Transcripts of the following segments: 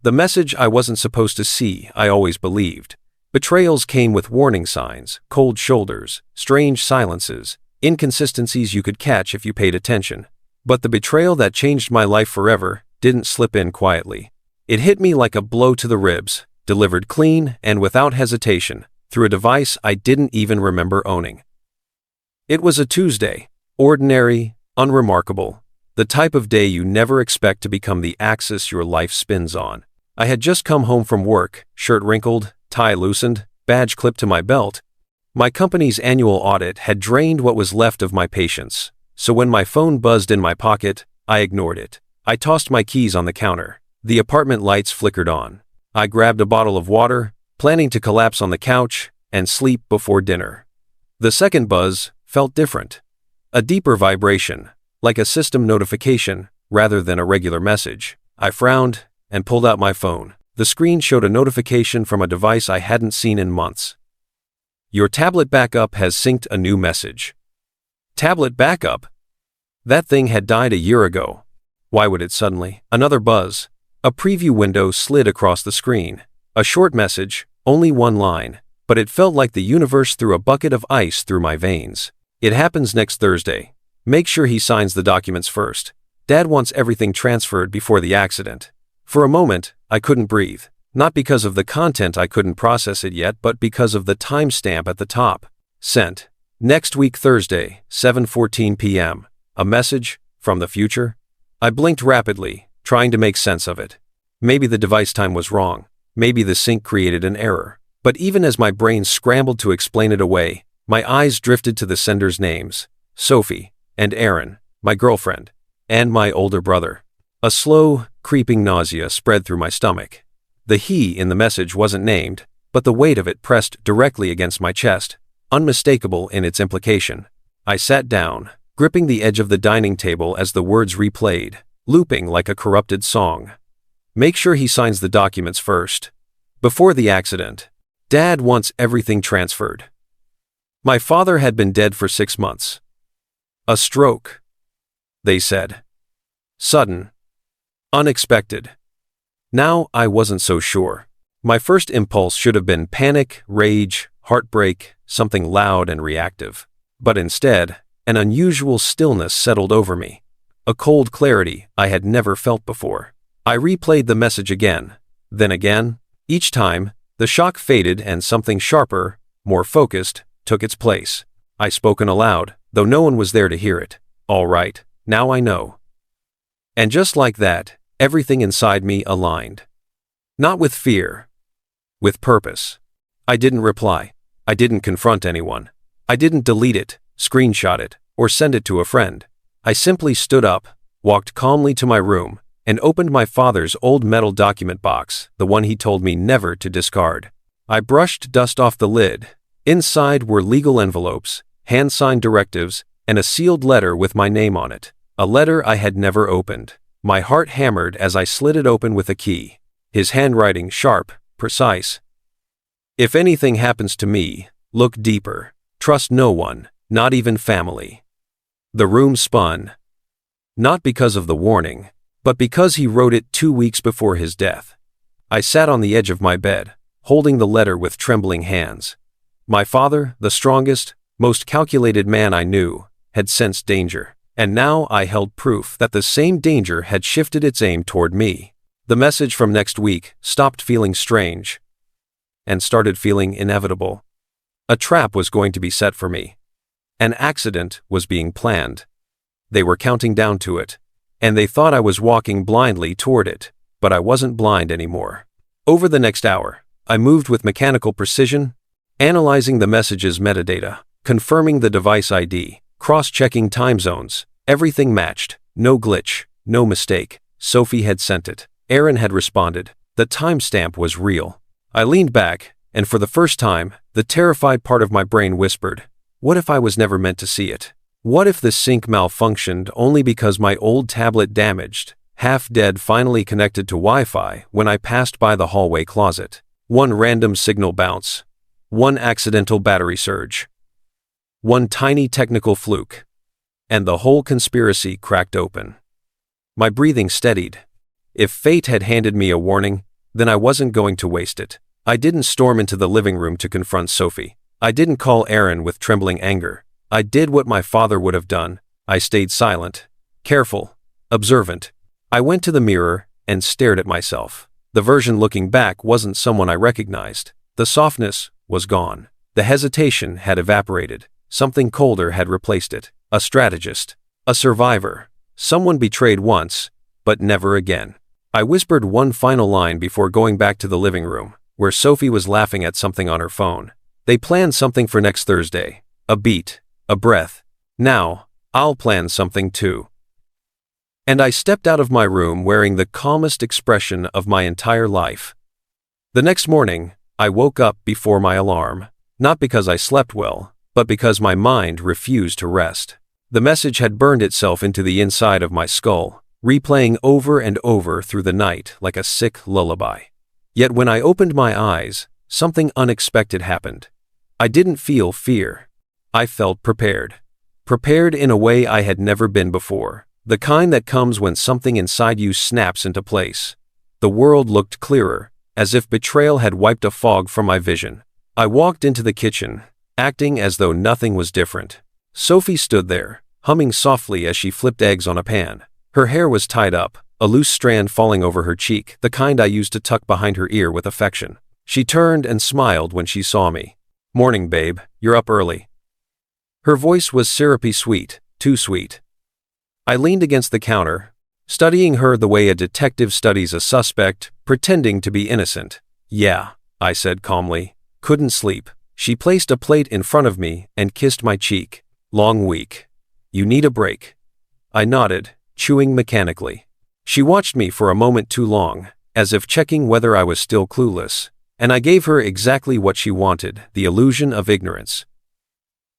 The message I wasn't supposed to see, I always believed. Betrayals came with warning signs, cold shoulders, strange silences, inconsistencies you could catch if you paid attention. But the betrayal that changed my life forever didn't slip in quietly. It hit me like a blow to the ribs, delivered clean and without hesitation, through a device I didn't even remember owning. It was a Tuesday, ordinary, unremarkable, the type of day you never expect to become the axis your life spins on. I had just come home from work, shirt wrinkled, tie loosened, badge clipped to my belt. My company's annual audit had drained what was left of my patience, so when my phone buzzed in my pocket, I ignored it. I tossed my keys on the counter. The apartment lights flickered on. I grabbed a bottle of water, planning to collapse on the couch and sleep before dinner. The second buzz felt different. A deeper vibration, like a system notification rather than a regular message. I frowned and pulled out my phone. The screen showed a notification from a device I hadn't seen in months. Your tablet backup has synced a new message. Tablet backup? That thing had died a year ago. Why would it suddenly? Another buzz. A preview window slid across the screen. A short message, only one line, but it felt like the universe threw a bucket of ice through my veins. It happens next Thursday. Make sure he signs the documents first. Dad wants everything transferred before the accident. For a moment, I couldn't breathe. Not because of the content I couldn't process it yet, but because of the timestamp at the top. Sent. Next week Thursday, 7:14 p.m. A message from the future? I blinked rapidly, trying to make sense of it. Maybe the device time was wrong. Maybe the sync created an error. But even as my brain scrambled to explain it away, my eyes drifted to the sender's names. Sophie, and Aaron, my girlfriend, and my older brother. A slow, creeping nausea spread through my stomach. The he in the message wasn't named, but the weight of it pressed directly against my chest, unmistakable in its implication. I sat down, gripping the edge of the dining table as the words replayed, looping like a corrupted song. Make sure he signs the documents first. Before the accident, Dad wants everything transferred. My father had been dead for 6 months. A stroke, they said. Sudden. Unexpected. Now I wasn't so sure. My first impulse should have been panic, rage, heartbreak, something loud and reactive. But instead, an unusual stillness settled over me. A cold clarity I had never felt before. I replayed the message again, then again. Each time, the shock faded and something sharper, more focused, took its place. I spoken aloud, though no one was there to hear it. All right, now I know. And just like that, everything inside me aligned. Not with fear. With purpose. I didn't reply. I didn't confront anyone. I didn't delete it, screenshot it, or send it to a friend. I simply stood up, walked calmly to my room, and opened my father's old metal document box, the one he told me never to discard. I brushed dust off the lid. Inside were legal envelopes, hand-signed directives, and a sealed letter with my name on it. A letter I had never opened. My heart hammered as I slid it open with a key. His handwriting sharp, precise. If anything happens to me, look deeper. Trust no one, not even family. The room spun. Not because of the warning, but because he wrote it 2 weeks before his death. I sat on the edge of my bed, holding the letter with trembling hands. My father, the strongest, most calculated man I knew, had sensed danger, and now I held proof that the same danger had shifted its aim toward me. The message from next week stopped feeling strange and started feeling inevitable. A trap was going to be set for me. An accident was being planned. They were counting down to it, and they thought I was walking blindly toward it, but I wasn't blind anymore. Over the next hour, I moved with mechanical precision, analyzing the message's metadata, confirming the device ID, cross-checking time zones. Everything matched, no glitch, no mistake. Sophie had sent it. Aaron had responded. The timestamp was real. I leaned back, and for the first time, the terrified part of my brain whispered, what if I was never meant to see it? What if the sync malfunctioned only because my old tablet damaged, half dead, finally connected to Wi-Fi when I passed by the hallway closet? One random signal bounce. One accidental battery surge. One tiny technical fluke. And the whole conspiracy cracked open. My breathing steadied. If fate had handed me a warning, then I wasn't going to waste it. I didn't storm into the living room to confront Sophie. I didn't call Aaron with trembling anger. I did what my father would have done. I stayed silent, careful, observant. I went to the mirror and stared at myself. The version looking back wasn't someone I recognized. The softness was gone. The hesitation had evaporated. Something colder had replaced it. A strategist. A survivor. Someone betrayed once, but never again. I whispered one final line before going back to the living room, where Sophie was laughing at something on her phone. They planned something for next Thursday. A beat. A breath. Now, I'll plan something too. And I stepped out of my room wearing the calmest expression of my entire life. The next morning, I woke up before my alarm, not because I slept well, but because my mind refused to rest. The message had burned itself into the inside of my skull, replaying over and over through the night like a sick lullaby. Yet when I opened my eyes, something unexpected happened. I didn't feel fear. I felt prepared. Prepared in a way I had never been before. The kind that comes when something inside you snaps into place. The world looked clearer, as if betrayal had wiped a fog from my vision. I walked into the kitchen, acting as though nothing was different. Sophie stood there, humming softly as she flipped eggs on a pan. Her hair was tied up, a loose strand falling over her cheek, the kind I used to tuck behind her ear with affection. She turned and smiled when she saw me. "Morning, babe, you're up early." Her voice was syrupy sweet, too sweet. I leaned against the counter, studying her the way a detective studies a suspect, pretending to be innocent. "Yeah," I said calmly. "Couldn't sleep." She placed a plate in front of me and kissed my cheek. "Long week. You need a break." I nodded, chewing mechanically. She watched me for a moment too long, as if checking whether I was still clueless, and I gave her exactly what she wanted, the illusion of ignorance.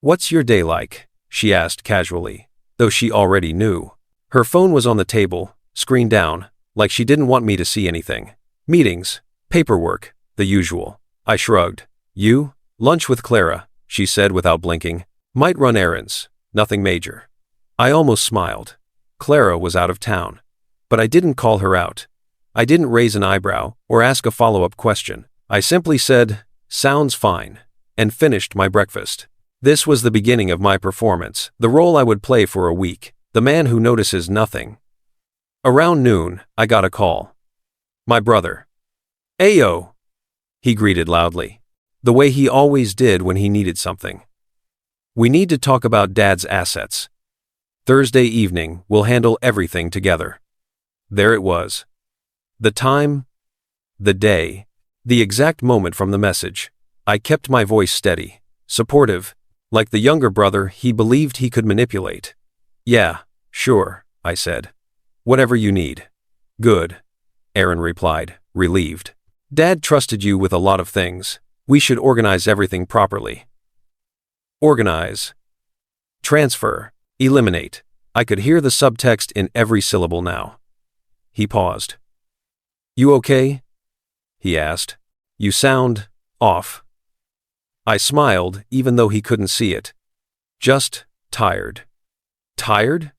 "What's your day like?" she asked casually, though she already knew. Her phone was on the table, screen down, like she didn't want me to see anything. "Meetings, paperwork, the usual." I shrugged. "You?" "Lunch with Clara," she said without blinking. "Might run errands, nothing major." I almost smiled. Clara was out of town. But I didn't call her out. I didn't raise an eyebrow or ask a follow-up question. I simply said, "Sounds fine," and finished my breakfast. This was the beginning of my performance, the role I would play for a week, the man who notices nothing. Around noon, I got a call. My brother. "Ayo!" he greeted loudly, the way he always did when he needed something. "We need to talk about Dad's assets. Thursday evening, we'll handle everything together." There it was. The time, the day, the exact moment from the message. I kept my voice steady, supportive, like the younger brother he believed he could manipulate. "Yeah, sure," I said. "Whatever you need." "Good," Aaron replied, relieved. "Dad trusted you with a lot of things. We should organize everything properly." Organize. Transfer. Eliminate. I could hear the subtext in every syllable now. He paused. "You okay?" he asked. "You sound off." I smiled, even though he couldn't see it. "Just tired." "Tired?"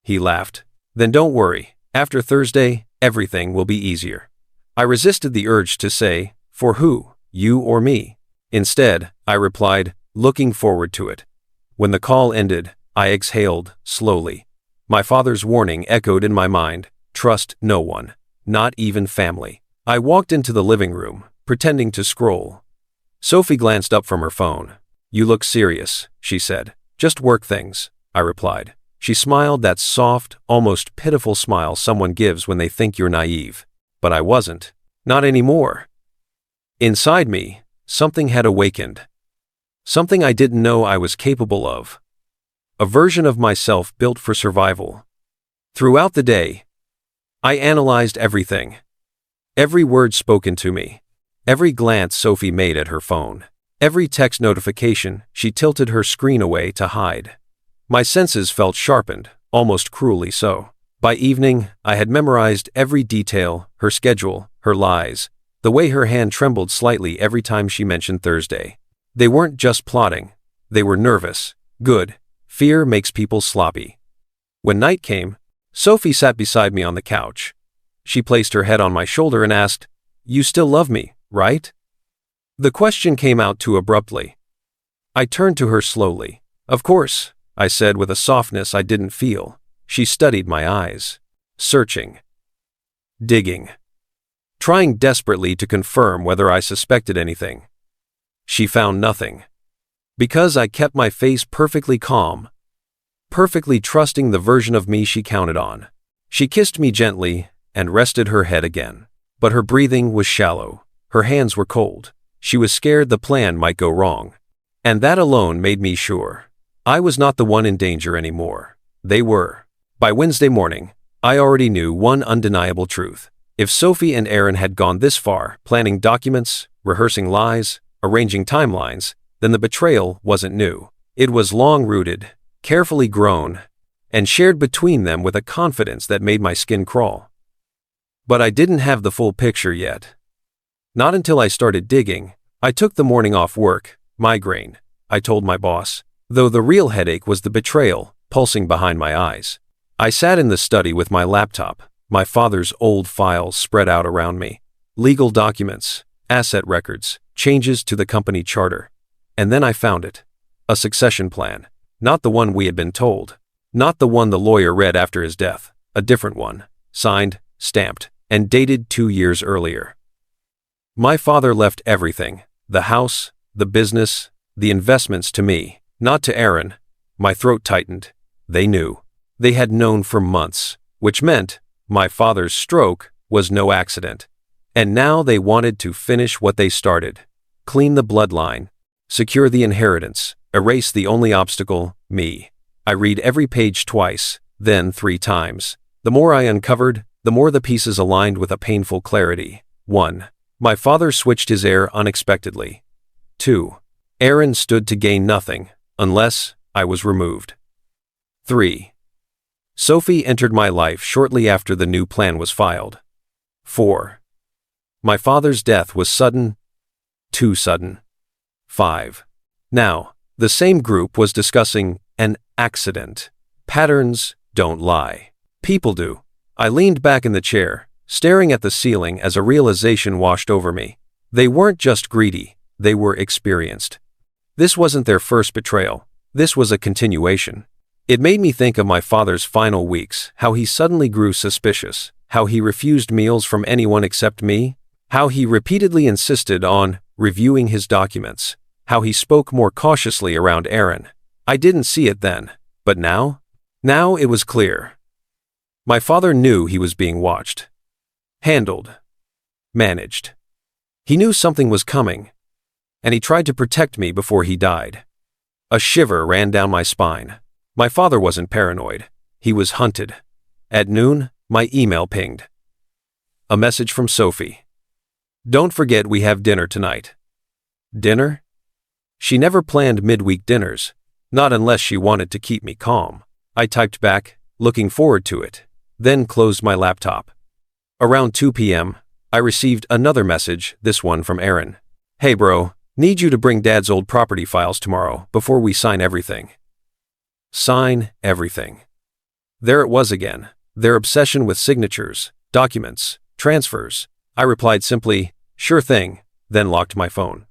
he laughed. "Then don't worry. After Thursday, everything will be easier." I resisted the urge to say, "For who, you or me?" Instead, I replied, looking forward to it. When the call ended, I exhaled, slowly. My father's warning echoed in my mind. Trust no one, not even family. I walked into the living room, pretending to scroll. Sophie glanced up from her phone. "You look serious," she said. "Just work things," I replied. She smiled, that soft, almost pitiful smile someone gives when they think you're naive. But I wasn't. Not anymore. Inside me, something had awakened. Something I didn't know I was capable of. A version of myself built for survival. Throughout the day, I analyzed everything. Every word spoken to me. Every glance Sophie made at her phone. Every text notification she tilted her screen away to hide. My senses felt sharpened, almost cruelly so. By evening, I had memorized every detail, her schedule, her lies, the way her hand trembled slightly every time she mentioned Thursday. They weren't just plotting. They were nervous. Good. Fear makes people sloppy. When night came, Sophie sat beside me on the couch. She placed her head on my shoulder and asked, You still love me, right? The question came out too abruptly. I turned to her slowly. Of course, I said with a softness I didn't feel. She studied my eyes. Searching. Digging. Trying desperately to confirm whether I suspected anything. She found nothing. Because I kept my face perfectly calm, perfectly trusting the version of me she counted on. She kissed me gently and rested her head again. But her breathing was shallow. Her hands were cold. She was scared the plan might go wrong. And that alone made me sure. I was not the one in danger anymore. They were. By Wednesday morning, I already knew one undeniable truth. If Sophie and Aaron had gone this far, planning documents, rehearsing lies, arranging timelines, then the betrayal wasn't new. It was long-rooted, carefully grown, and shared between them with a confidence that made my skin crawl. But I didn't have the full picture yet. Not until I started digging. I took the morning off work, migraine, I told my boss, though the real headache was the betrayal, pulsing behind my eyes. I sat in the study with my laptop, my father's old files spread out around me, legal documents, asset records, changes to the company charter. And then I found it. A succession plan. Not the one we had been told. Not the one the lawyer read after his death. A different one. Signed, stamped, and dated 2 years earlier. My father left everything. The house, the business, the investments to me, not to Aaron. My throat tightened. They knew. They had known for months, which meant my father's stroke was no accident. And now they wanted to finish what they started. Clean the bloodline. Secure the inheritance. Erase the only obstacle, me. I read every page twice, then 3 times. The more I uncovered, the more the pieces aligned with a painful clarity. 1. My father switched his heir unexpectedly. 2. Aaron stood to gain nothing, unless I was removed. 3. Sophie entered my life shortly after the new plan was filed. 4. My father's death was sudden, too sudden. 5. Now, the same group was discussing an accident. Patterns don't lie. People do. I leaned back in the chair, staring at the ceiling as a realization washed over me. They weren't just greedy, they were experienced. This wasn't their first betrayal. This was a continuation. It made me think of my father's final weeks, how he suddenly grew suspicious, how he refused meals from anyone except me, how he repeatedly insisted on reviewing his documents, how he spoke more cautiously around Aaron. I didn't see it then, but now? Now it was clear. My father knew he was being watched, handled, managed. He knew something was coming, and he tried to protect me before he died. A shiver ran down my spine. My father wasn't paranoid. He was hunted. At noon, my email pinged. A message from Sophie. Don't forget we have dinner tonight. Dinner? She never planned midweek dinners, not unless she wanted to keep me calm. I typed back, looking forward to it, then closed my laptop. Around 2 p.m., I received another message, this one from Aaron. Hey bro, need you to bring Dad's old property files tomorrow before we sign everything. Sign everything. There it was again, their obsession with signatures, documents, transfers. I replied simply, sure thing, then locked my phone.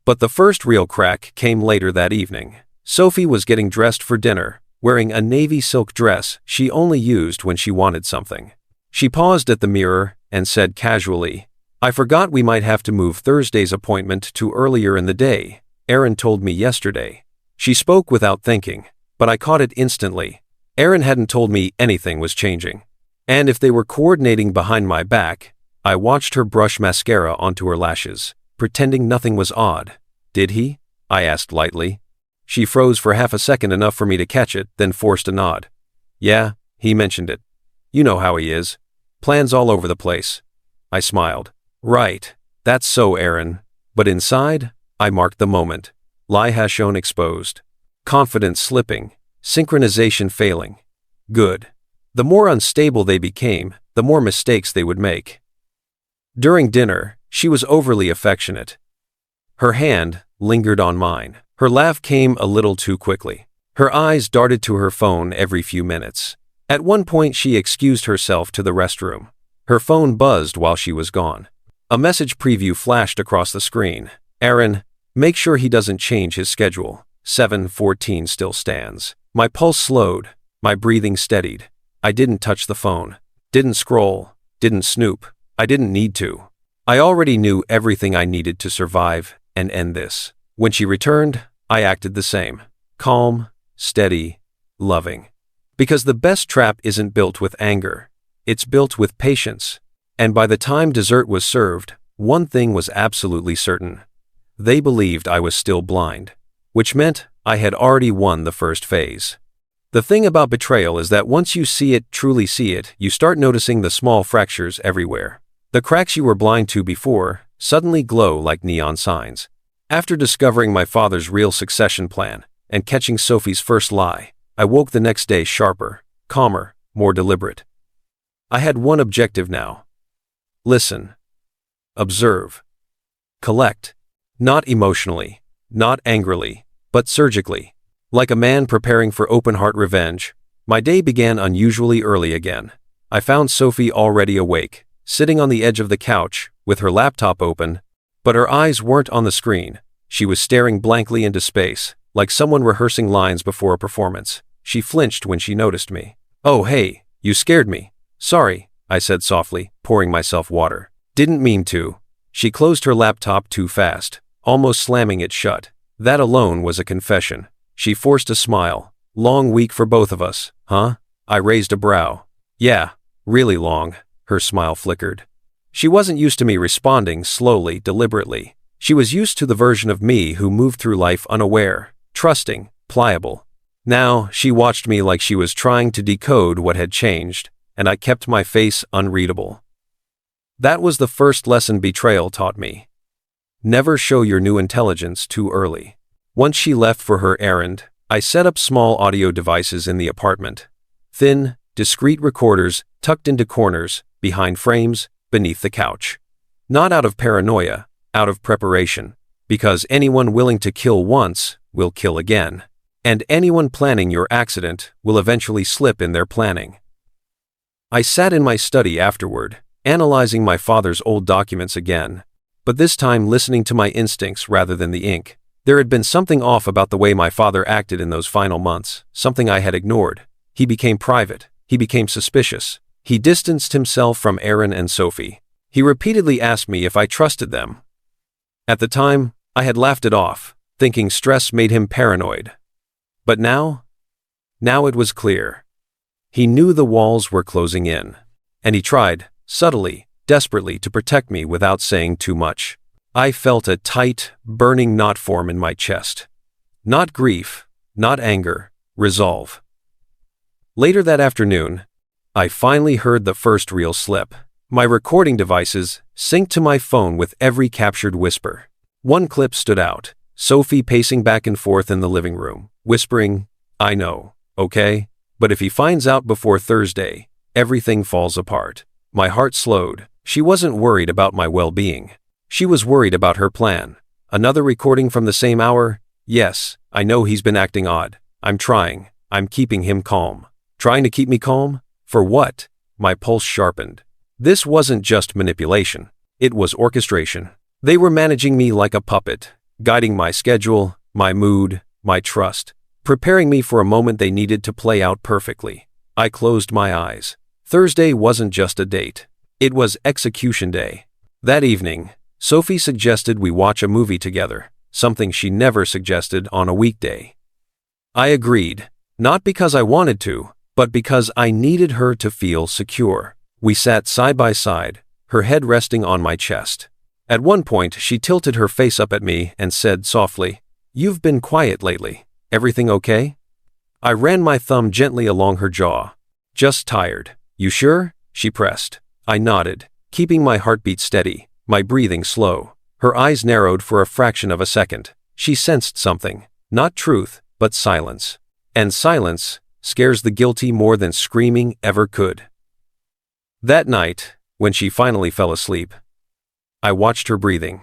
But the first real crack came later that evening. Sophie was getting dressed for dinner, wearing a navy silk dress she only used when she wanted something. She paused at the mirror and said casually, I forgot we might have to move Thursday's appointment to earlier in the day. Aaron told me yesterday. She spoke without thinking, but I caught it instantly. Aaron hadn't told me anything was changing. And if they were coordinating behind my back, I watched her brush mascara onto her lashes, pretending nothing was odd. Did he? I asked lightly. She froze for half a second, enough for me to catch it, then forced a nod. Yeah, he mentioned it. You know how he is. Plans all over the place. I smiled. Right, that's so Aaron. But inside, I marked the moment. Lie has shown exposed. Confidence slipping. Synchronization failing. Good. The more unstable they became, the more mistakes they would make. During dinner, she was overly affectionate. Her hand lingered on mine. Her laugh came a little too quickly. Her eyes darted to her phone every few minutes. At one point she excused herself to the restroom. Her phone buzzed while she was gone. A message preview flashed across the screen. Aaron, make sure he doesn't change his schedule. 7:14 still stands. My pulse slowed. My breathing steadied. I didn't touch the phone. Didn't scroll. Didn't snoop. I didn't need to. I already knew everything I needed to survive and end this. When she returned, I acted the same. Calm, steady, loving. Because the best trap isn't built with anger. It's built with patience. And by the time dessert was served, one thing was absolutely certain. They believed I was still blind, which meant I had already won the first phase. The thing about betrayal is that once you see it, truly see it, you start noticing the small fractures everywhere. The cracks you were blind to before suddenly glow like neon signs. After discovering my father's real succession plan and catching Sophie's first lie, I woke the next day sharper, calmer, more deliberate. I had one objective now. Listen. Observe. Collect. Not emotionally, not angrily, but surgically. Like a man preparing for open-heart revenge, my day began unusually early again. I found Sophie already awake, sitting on the edge of the couch, with her laptop open, but her eyes weren't on the screen. She was staring blankly into space, like someone rehearsing lines before a performance. She flinched when she noticed me. "Oh hey, you scared me." "Sorry," I said softly, pouring myself water. "Didn't mean to." She closed her laptop too fast, almost slamming it shut. That alone was a confession. She forced a smile. "Long week for both of us, huh?" I raised a brow. "Yeah, really long." Her smile flickered. She wasn't used to me responding slowly, deliberately. She was used to the version of me who moved through life unaware, trusting, pliable. Now, she watched me like she was trying to decode what had changed, and I kept my face unreadable. That was the first lesson betrayal taught me. Never show your new intelligence too early. Once she left for her errand, I set up small audio devices in the apartment. Thin, discreet recorders tucked into corners, behind frames, beneath the couch. Not out of paranoia, out of preparation. Because anyone willing to kill once will kill again. And anyone planning your accident will eventually slip in their planning. I sat in my study afterward, analyzing my father's old documents again, but this time listening to my instincts rather than the ink. There had been something off about the way my father acted in those final months, something I had ignored. He became private. He became suspicious. He distanced himself from Aaron and Sophie. He repeatedly asked me if I trusted them. At the time, I had laughed it off, thinking stress made him paranoid. But now it was clear. He knew the walls were closing in, and he tried, subtly, desperately, to protect me without saying too much. I felt a tight, burning knot form in my chest. Not grief, not anger, resolve. Later that afternoon, I finally heard the first real slip. My recording devices synced to my phone with every captured whisper. One clip stood out. Sophie pacing back and forth in the living room, whispering, "I know, okay? But if he finds out before Thursday, everything falls apart." My heart slowed. She wasn't worried about my well-being. She was worried about her plan. Another recording from the same hour? "Yes, I know he's been acting odd. I'm trying. I'm keeping him calm." Trying to keep me calm? For what? My pulse sharpened. This wasn't just manipulation. It was orchestration. They were managing me like a puppet, guiding my schedule, my mood, my trust, preparing me for a moment they needed to play out perfectly. I closed my eyes. Thursday wasn't just a date. It was execution day. That evening, Sophie suggested we watch a movie together, something she never suggested on a weekday. I agreed, not because I wanted to, but because I needed her to feel secure. We sat side by side, her head resting on my chest. At one point, she tilted her face up at me and said softly, "You've been quiet lately. Everything okay?" I ran my thumb gently along her jaw. "Just tired." "You sure?" she pressed. I nodded, keeping my heartbeat steady, my breathing slow. Her eyes narrowed for a fraction of a second. She sensed something. Not truth, but silence. And silence scares the guilty more than screaming ever could. That night, when she finally fell asleep, I watched her breathing,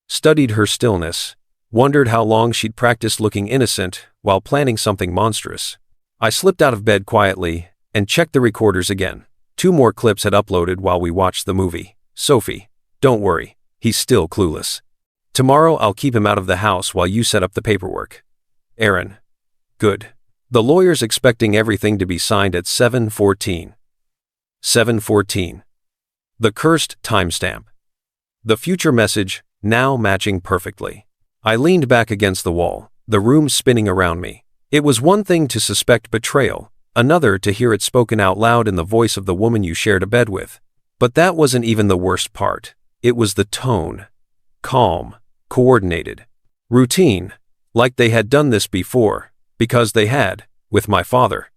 studied her stillness, wondered how long she'd practiced looking innocent while planning something monstrous. I slipped out of bed quietly and checked the recorders again. 2 more clips had uploaded while we watched the movie. Sophie. Don't worry, he's still clueless. Tomorrow I'll keep him out of the house while you set up the paperwork. Aaron. Good. The lawyer's expecting everything to be signed at 7:14. 7:14. The cursed timestamp. The future message, now matching perfectly. I leaned back against the wall, the room spinning around me. It was one thing to suspect betrayal, another to hear it spoken out loud in the voice of the woman you shared a bed with. But that wasn't even the worst part. It was the tone. Calm, coordinated, routine, like they had done this before, because they had, with my father.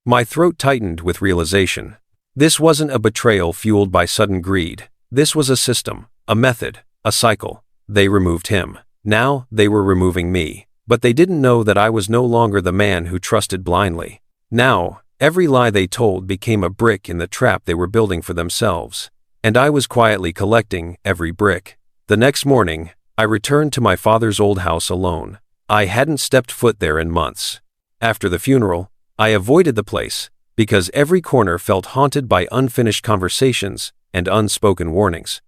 My throat tightened with realization. This wasn't a betrayal fueled by sudden greed. This was a system, a method, a cycle. They removed him. Now they were removing me. But they didn't know that I was no longer the man who trusted blindly. Now, every lie they told became a brick in the trap they were building for themselves. And I was quietly collecting every brick. The next morning, I returned to my father's old house alone. I hadn't stepped foot there in months. After the funeral, I avoided the place, because every corner felt haunted by unfinished conversations and unspoken warnings.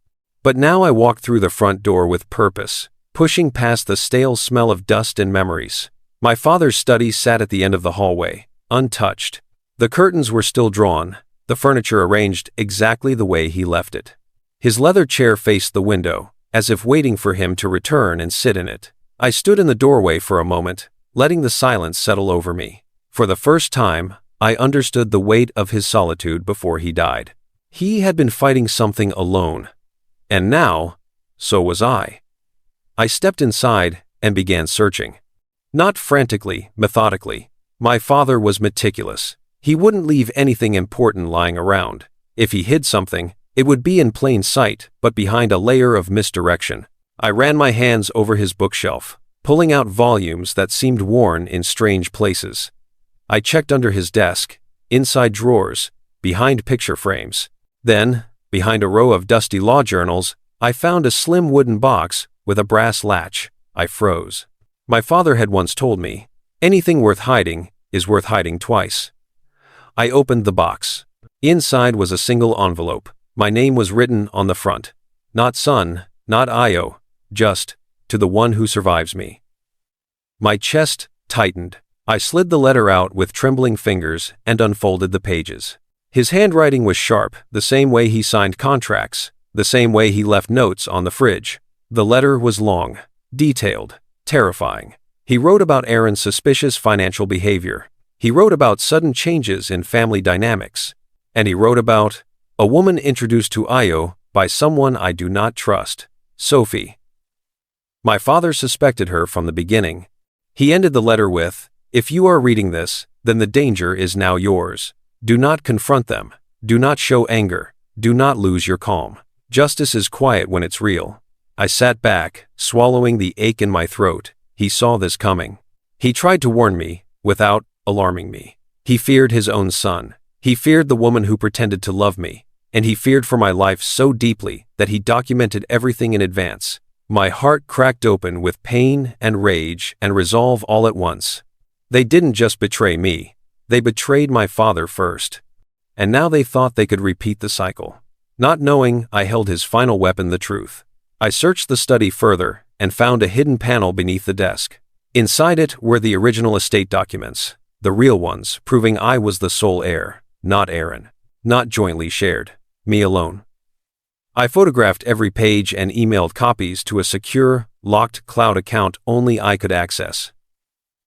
But now I walked through the front door with purpose, pushing past the stale smell of dust and memories. My father's study sat at the end of the hallway, untouched. The curtains were still drawn, the furniture arranged exactly the way he left it. His leather chair faced the window, as if waiting for him to return and sit in it. I stood in the doorway for a moment, letting the silence settle over me. For the first time, I understood the weight of his solitude before he died. He had been fighting something alone. And now, so was I. I stepped inside and began searching. Not frantically, methodically. My father was meticulous. He wouldn't leave anything important lying around. If he hid something, it would be in plain sight, but behind a layer of misdirection. I ran my hands over his bookshelf, pulling out volumes that seemed worn in strange places. I checked under his desk, inside drawers, behind picture frames. Then, behind a row of dusty law journals, I found a slim wooden box with a brass latch. I froze. My father had once told me, anything worth hiding is worth hiding twice. I opened the box. Inside was a single envelope. My name was written on the front. Not son, not Io, just, to the one who survives me. My chest tightened. I slid the letter out with trembling fingers and unfolded the pages. His handwriting was sharp, the same way he signed contracts, the same way he left notes on the fridge. The letter was long, detailed, terrifying. He wrote about Aaron's suspicious financial behavior. He wrote about sudden changes in family dynamics. And he wrote about a woman introduced to Io by someone I do not trust, Sophie. My father suspected her from the beginning. He ended the letter with, if you are reading this, then the danger is now yours. Do not confront them. Do not show anger. Do not lose your calm. Justice is quiet when it's real. I sat back, swallowing the ache in my throat. He saw this coming. He tried to warn me, without alarming me. He feared his own son. He feared the woman who pretended to love me. And he feared for my life so deeply that he documented everything in advance. My heart cracked open with pain and rage and resolve all at once. They didn't just betray me. They betrayed my father first. And now they thought they could repeat the cycle. Not knowing, I held his final weapon, the truth. I searched the study further and found a hidden panel beneath the desk. Inside it were the original estate documents, the real ones, proving I was the sole heir, not Aaron, not jointly shared, me alone. I photographed every page and emailed copies to a secure, locked cloud account only I could access.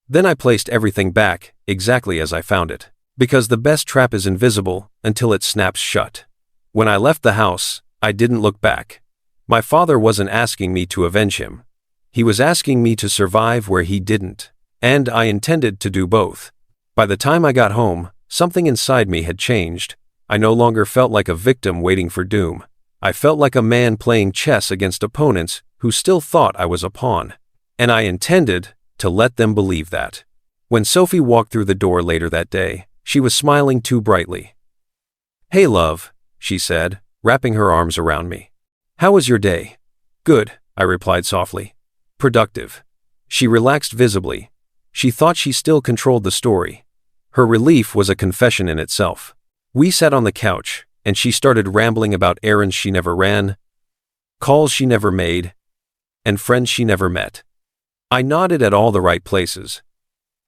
Then I placed everything back, exactly as I found it, because the best trap is invisible until it snaps shut. When I left the house, I didn't look back. My father wasn't asking me to avenge him. He was asking me to survive where he didn't, and I intended to do both. By the time I got home, something inside me had changed. I no longer felt like a victim waiting for doom. I felt like a man playing chess against opponents who still thought I was a pawn. And I intended to let them believe that. When Sophie walked through the door later that day, she was smiling too brightly. "Hey, love," she said, wrapping her arms around me. "How was your day?" "Good," I replied softly. "Productive." She relaxed visibly. She thought she still controlled the story. Her relief was a confession in itself. We sat on the couch, and she started rambling about errands she never ran. calls she never made, and friends she never met. I nodded at all the right places,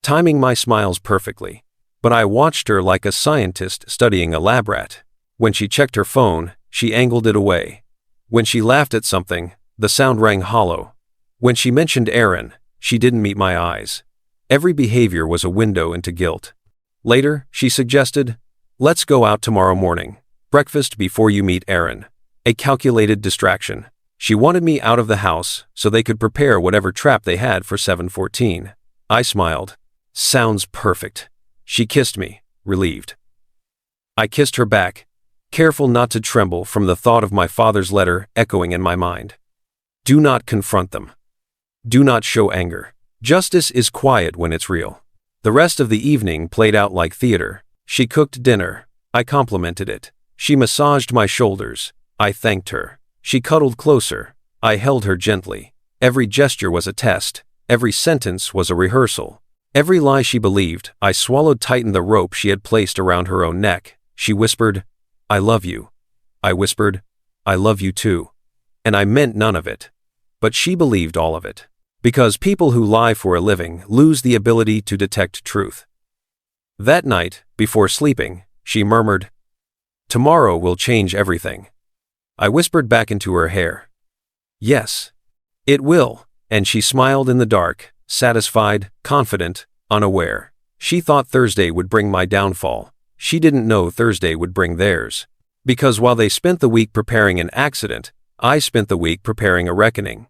timing my smiles perfectly. But I watched her like a scientist studying a lab rat. When she checked her phone, she angled it away. When she laughed at something, the sound rang hollow. When she mentioned Aaron, she didn't meet my eyes. Every behavior was a window into guilt. Later, she suggested, "Let's go out tomorrow morning. Breakfast before you meet Aaron." A calculated distraction. She wanted me out of the house so they could prepare whatever trap they had for 7:14. I smiled. Sounds perfect. She kissed me, relieved. I kissed her back, careful not to tremble from the thought of my father's letter echoing in my mind. Do not confront them. Do not show anger. Justice is quiet when it's real. The rest of the evening played out like theater. She cooked dinner. I complimented it. She massaged my shoulders. I thanked her. She cuddled closer. I held her gently. Every gesture was a test. Every sentence was a rehearsal. Every lie she believed, I swallowed tight in the rope she had placed around her own neck. She whispered, "I love you." I whispered, "I love you too." And I meant none of it. But she believed all of it. Because people who lie for a living lose the ability to detect truth. That night, before sleeping, she murmured, "Tomorrow will change everything." I whispered back into her hair, "Yes, it will," and she smiled in the dark, satisfied, confident, unaware. She thought Thursday would bring my downfall. She didn't know Thursday would bring theirs. Because while they spent the week preparing an accident, I spent the week preparing a reckoning.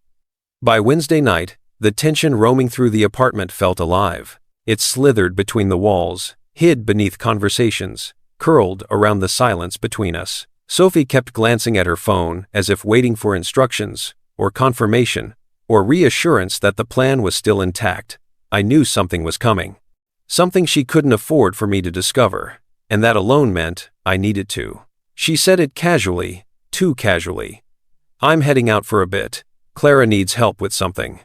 By Wednesday night, the tension roaming through the apartment felt alive. It slithered between the walls, hid beneath conversations, curled around the silence between us. Sophie kept glancing at her phone as if waiting for instructions, or confirmation, or reassurance that the plan was still intact. I knew something was coming. Something she couldn't afford for me to discover, and that alone meant I needed to. She said it casually, too casually. "I'm heading out for a bit. Clara needs help with something."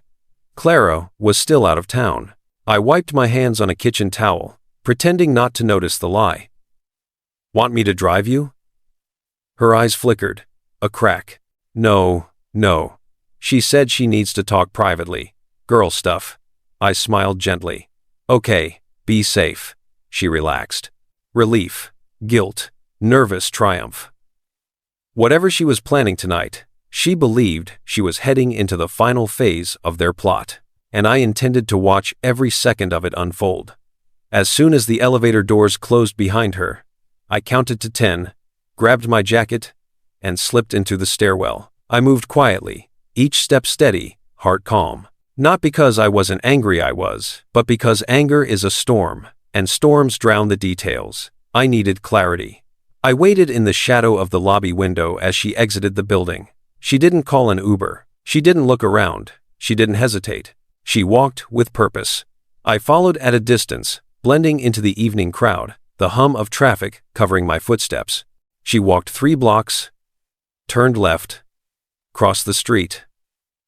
Clara was still out of town. I wiped my hands on a kitchen towel, pretending not to notice the lie. "Want me to drive you?" Her eyes flickered. A crack. No. She said she needs to talk privately. Girl stuff. I smiled gently. "Okay, be safe." She relaxed. Relief, guilt, nervous triumph. Whatever she was planning tonight, she believed she was heading into the final phase of their plot, and I intended to watch every second of it unfold. As soon as the elevator doors closed behind her, I counted to 10, grabbed my jacket, and slipped into the stairwell. I moved quietly, each step steady, heart calm. Not because I wasn't angry but because anger is a storm, and storms drown the details. I needed clarity. I waited in the shadow of the lobby window as she exited the building. She didn't call an Uber. She didn't look around. She didn't hesitate. She walked with purpose. I followed at a distance, blending into the evening crowd, the hum of traffic covering my footsteps. She walked 3 blocks, turned left, crossed the street,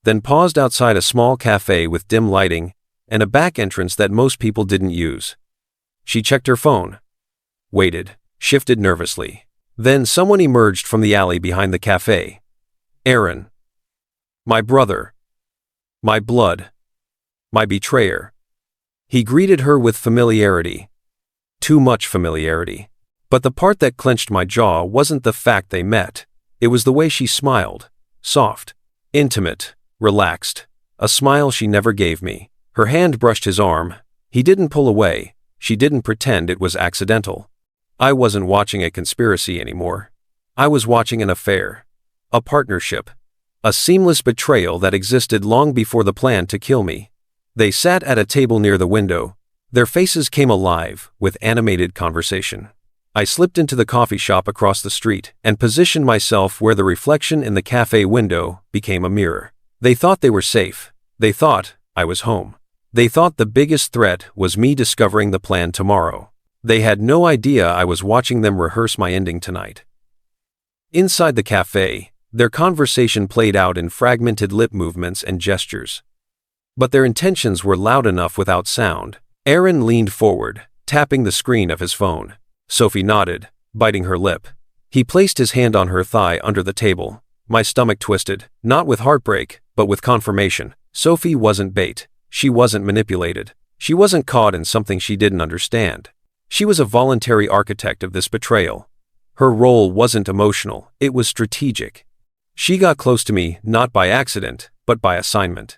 then paused outside a small cafe with dim lighting and a back entrance that most people didn't use. She checked her phone, waited, shifted nervously. Then someone emerged from the alley behind the cafe. Aaron. My brother. My blood. My betrayer. He greeted her with familiarity. Too much familiarity. But the part that clenched my jaw wasn't the fact they met. It was the way she smiled. Soft. Intimate. Relaxed. A smile she never gave me. Her hand brushed his arm. He didn't pull away. She didn't pretend it was accidental. I wasn't watching a conspiracy anymore. I was watching an affair. A partnership. A seamless betrayal that existed long before the plan to kill me. They sat at a table near the window. Their faces came alive with animated conversation. I slipped into the coffee shop across the street and positioned myself where the reflection in the cafe window became a mirror. They thought they were safe. They thought I was home. They thought the biggest threat was me discovering the plan tomorrow. They had no idea I was watching them rehearse my ending tonight. Inside the cafe, their conversation played out in fragmented lip movements and gestures. But their intentions were loud enough without sound. Aaron leaned forward, tapping the screen of his phone. Sophie nodded, biting her lip. He placed his hand on her thigh under the table. My stomach twisted, not with heartbreak, but with confirmation. Sophie wasn't bait. She wasn't manipulated. She wasn't caught in something she didn't understand. She was a voluntary architect of this betrayal. Her role wasn't emotional, it was strategic. She got close to me not by accident, but by assignment.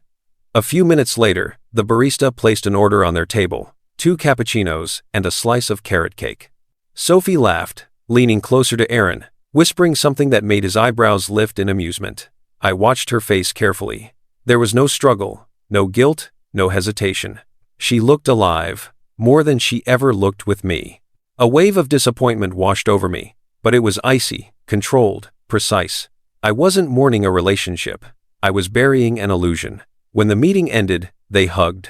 A few minutes later, the barista placed an order on their table, 2 cappuccinos and a slice of carrot cake. Sophie laughed, leaning closer to Aaron, whispering something that made his eyebrows lift in amusement. I watched her face carefully. There was no struggle, no guilt, no hesitation. She looked alive, more than she ever looked with me. A wave of disappointment washed over me, but it was icy, controlled, precise. I wasn't mourning a relationship. I was burying an illusion. When the meeting ended, they hugged.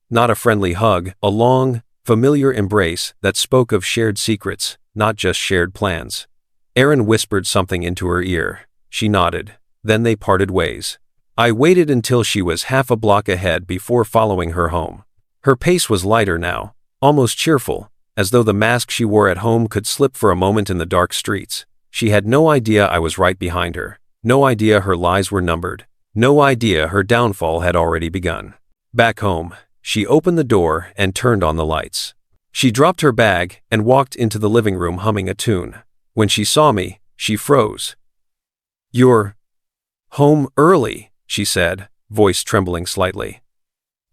Not a friendly hug, a long, familiar embrace that spoke of shared secrets, not just shared plans. Aaron whispered something into her ear. She nodded. Then they parted ways. I waited until she was half a block ahead before following her home. Her pace was lighter now, almost cheerful, as though the mask she wore at home could slip for a moment in the dark streets. She had no idea I was right behind her, no idea her lies were numbered, no idea her downfall had already begun. Back home, she opened the door and turned on the lights. She dropped her bag and walked into the living room humming a tune. When she saw me, she froze. "You're home early," she said, voice trembling slightly.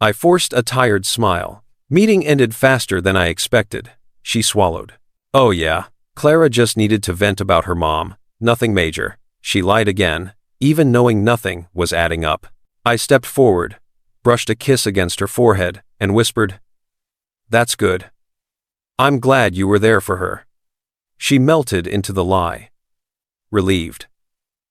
I forced a tired smile. Meeting ended faster than I expected. She swallowed. "Oh yeah, Clara just needed to vent about her mom. Nothing major." She lied again, even knowing nothing was adding up. I stepped forward, brushed a kiss against her forehead, and whispered, "That's good. I'm glad you were there for her." She melted into the lie. Relieved.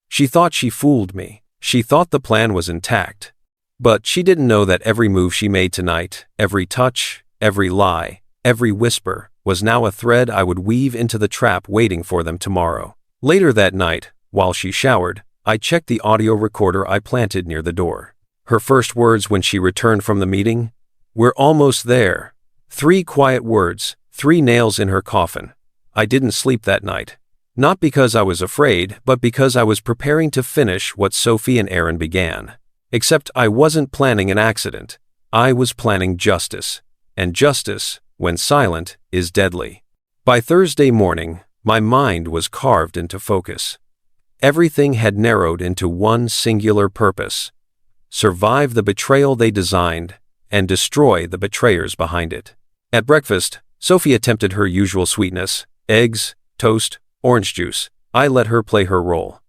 She thought she fooled me. She thought the plan was intact. But she didn't know that every move she made tonight, every touch, every lie, every whisper, was now a thread I would weave into the trap waiting for them tomorrow. Later that night, while she showered, I checked the audio recorder I planted near the door. Her first words when she returned from the meeting? "We're almost there." 3 quiet words, 3 nails in her coffin. I didn't sleep that night. Not because I was afraid, but because I was preparing to finish what Sophie and Aaron began. Except I wasn't planning an accident. I was planning justice. And justice, when silent, is deadly. By Thursday morning, my mind was carved into focus. Everything had narrowed into one singular purpose: survive the betrayal they designed, and destroy the betrayers behind it. At breakfast, Sophie attempted her usual sweetness: eggs, toast, orange juice. I let her play her role.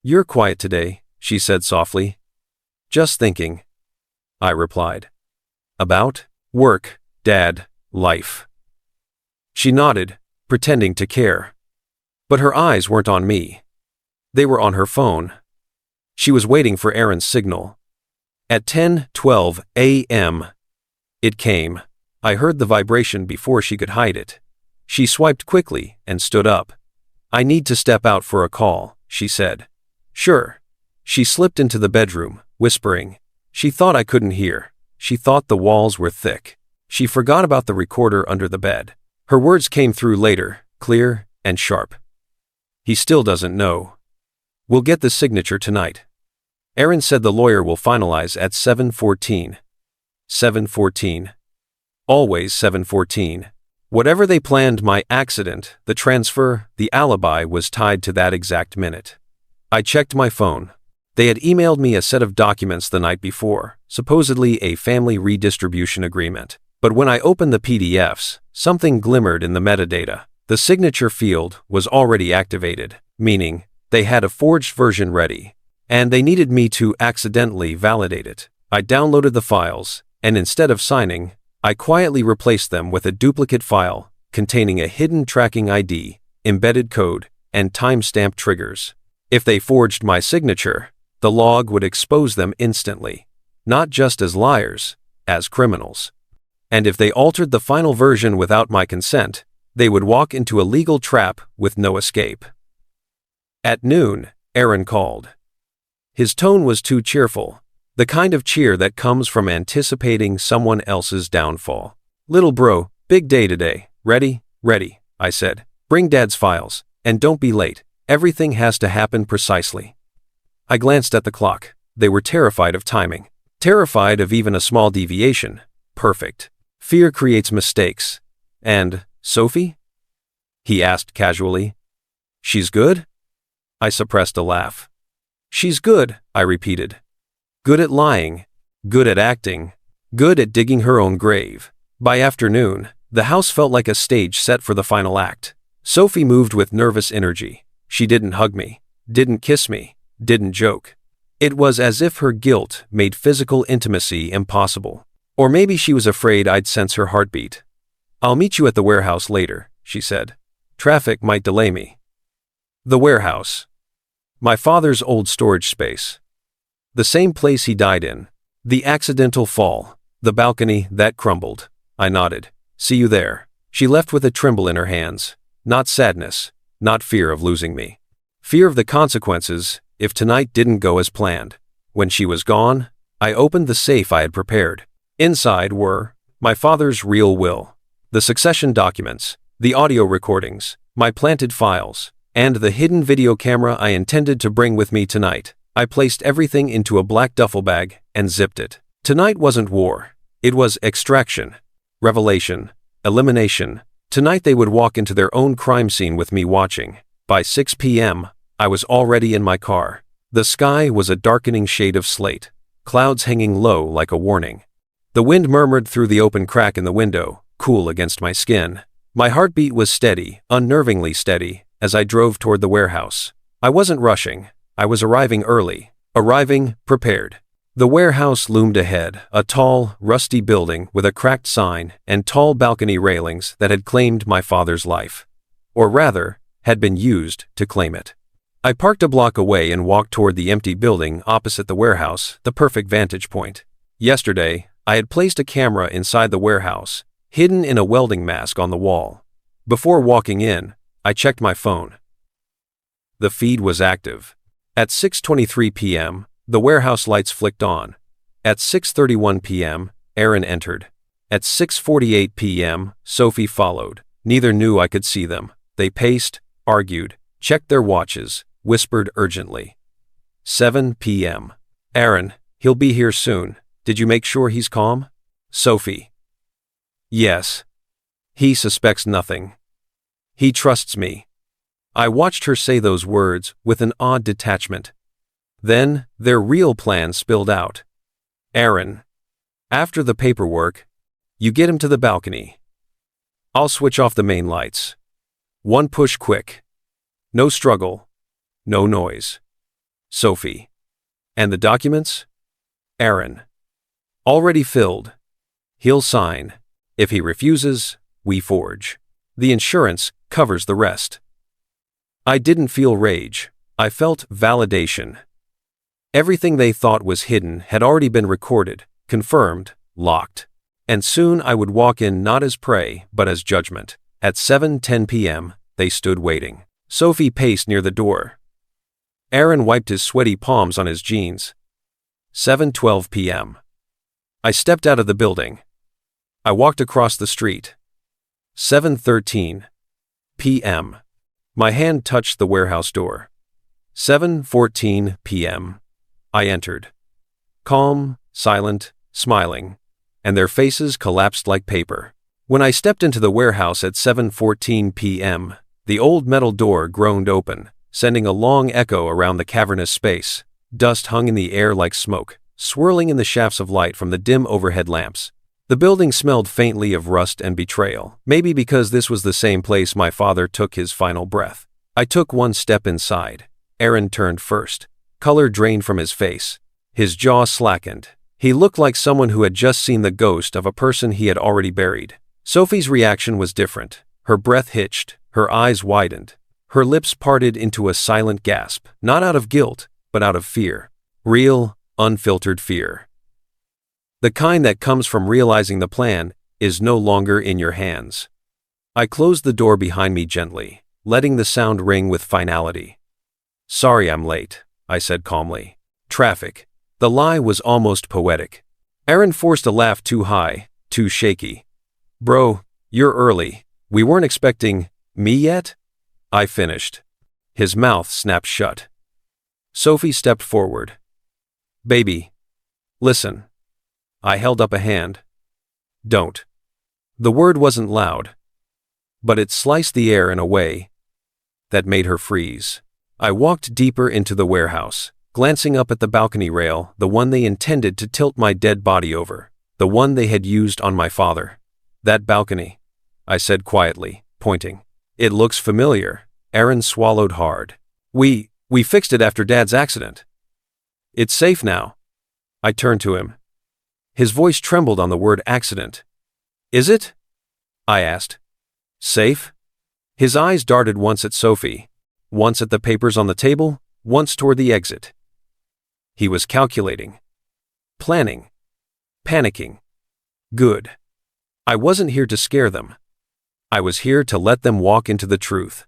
"You're quiet today," she said softly. "Just thinking," I replied. "About?" "Work, Dad, life." She nodded, pretending to care. But her eyes weren't on me. They were on her phone. She was waiting for Aaron's signal. At 10:12 a.m., it came. I heard the vibration before she could hide it. She swiped quickly and stood up. "I need to step out for a call," she said. "Sure." She slipped into the bedroom, whispering. She thought I couldn't hear. She thought the walls were thick. She forgot about the recorder under the bed. Her words came through later, clear and sharp. "He still doesn't know. We'll get the signature tonight. Aaron said the lawyer will finalize at 7:14. 7:14. Always 7:14. Whatever they planned, my accident, the transfer, the alibi was tied to that exact minute. I checked my phone. They had emailed me a set of documents the night before, supposedly a family redistribution agreement. But when I opened the PDFs, something glimmered in the metadata. The signature field was already activated, meaning they had a forged version ready, and they needed me to accidentally validate it. I downloaded the files, and instead of signing, I quietly replaced them with a duplicate file containing a hidden tracking ID, embedded code, and timestamp triggers. If they forged my signature, the log would expose them instantly, not just as liars, as criminals. And if they altered the final version without my consent, they would walk into a legal trap with no escape. At noon, Aaron called. His tone was too cheerful, the kind of cheer that comes from anticipating someone else's downfall. "Little bro, big day today. Ready?" "Ready," I said. "Bring Dad's files, and don't be late. Everything has to happen precisely." I glanced at the clock. They were terrified of timing. Terrified of even a small deviation. Perfect. Fear creates mistakes. And, Sophie? He asked casually. She's good? I suppressed a laugh. She's good, I repeated. Good at lying. Good at acting. Good at digging her own grave. By afternoon, the house felt like a stage set for the final act. Sophie moved with nervous energy. She didn't hug me, didn't kiss me, didn't joke. It was as if her guilt made physical intimacy impossible. Or maybe she was afraid I'd sense her heartbeat. I'll meet you at the warehouse later, she said. Traffic might delay me. The warehouse. My father's old storage space. The same place he died in. The accidental fall. The balcony that crumbled. I nodded. See you there. She left with a tremble in her hands. Not sadness. Not fear of losing me. Fear of the consequences if tonight didn't go as planned. When she was gone, I opened the safe I had prepared. Inside were my father's real will, the succession documents, the audio recordings, my planted files, and the hidden video camera I intended to bring with me tonight. I placed everything into a black duffel bag and zipped it. Tonight wasn't war. It was extraction, revelation, elimination. Tonight they would walk into their own crime scene with me watching. By 6 p.m., I was already in my car. The sky was a darkening shade of slate, clouds hanging low like a warning. The wind murmured through the open crack in the window, cool against my skin. My heartbeat was steady, unnervingly steady, as I drove toward the warehouse. I wasn't rushing. I was arriving early, arriving prepared. The warehouse loomed ahead, a tall, rusty building with a cracked sign and tall balcony railings that had claimed my father's life. Or rather, had been used to claim it. I parked a block away and walked toward the empty building opposite the warehouse, the perfect vantage point. Yesterday, I had placed a camera inside the warehouse, hidden in a welding mask on the wall. Before walking in, I checked my phone. The feed was active. At 6:23 p.m., the warehouse lights flicked on. At 6:31 p.m., Aaron entered. At 6:48 p.m., Sophie followed. Neither knew I could see them. They paced, argued, checked their watches, whispered urgently. 7 p.m. Aaron, he'll be here soon. Did you make sure he's calm? Sophie. Yes. He suspects nothing. He trusts me. I watched her say those words with an odd detachment. Then, their real plan spilled out. Aaron. After the paperwork, you get him to the balcony. I'll switch off the main lights. One push quick. No struggle. No noise. Sophie. And the documents? Aaron. Already filled. He'll sign. If he refuses, we forge. The insurance covers the rest. I didn't feel rage. I felt validation. Everything they thought was hidden had already been recorded, confirmed, locked. And soon I would walk in not as prey, but as judgment. At 7:10 p.m., they stood waiting. Sophie paced near the door. Aaron wiped his sweaty palms on his jeans. 7:12 p.m. I stepped out of the building. I walked across the street. 7:13 p.m. My hand touched the warehouse door. 7:14 p.m. I entered. Calm, silent, smiling, and their faces collapsed like paper. When I stepped into the warehouse at 7:14 p.m., the old metal door groaned open, sending a long echo around the cavernous space. Dust hung in the air like smoke, swirling in the shafts of light from the dim overhead lamps. The building smelled faintly of rust and betrayal, maybe because this was the same place my father took his final breath. I took one step inside. Aaron turned first. Color drained from his face. His jaw slackened. He looked like someone who had just seen the ghost of a person he had already buried. Sophie's reaction was different. Her breath hitched. Her eyes widened. Her lips parted into a silent gasp, not out of guilt, but out of fear. Real, unfiltered fear. The kind that comes from realizing the plan is no longer in your hands. I closed the door behind me gently, letting the sound ring with finality. Sorry I'm late, I said calmly. Traffic. The lie was almost poetic. Aaron forced a laugh too high, too shaky. Bro, you're early. We weren't expecting me yet? I finished. His mouth snapped shut. Sophie stepped forward. Baby. Listen. I held up a hand. Don't. The word wasn't loud, but it sliced the air in a way that made her freeze. I walked deeper into the warehouse, glancing up at the balcony rail, the one they intended to tilt my dead body over, the one they had used on my father. That balcony, I said quietly, pointing. It looks familiar. Aaron swallowed hard. We fixed it after Dad's accident. It's safe now. I turned to him. His voice trembled on the word accident. Is it? I asked. Safe? His eyes darted once at Sophie, once at the papers on the table, once toward the exit. He was calculating. Planning. Panicking. Good. I wasn't here to scare them. I was here to let them walk into the truth.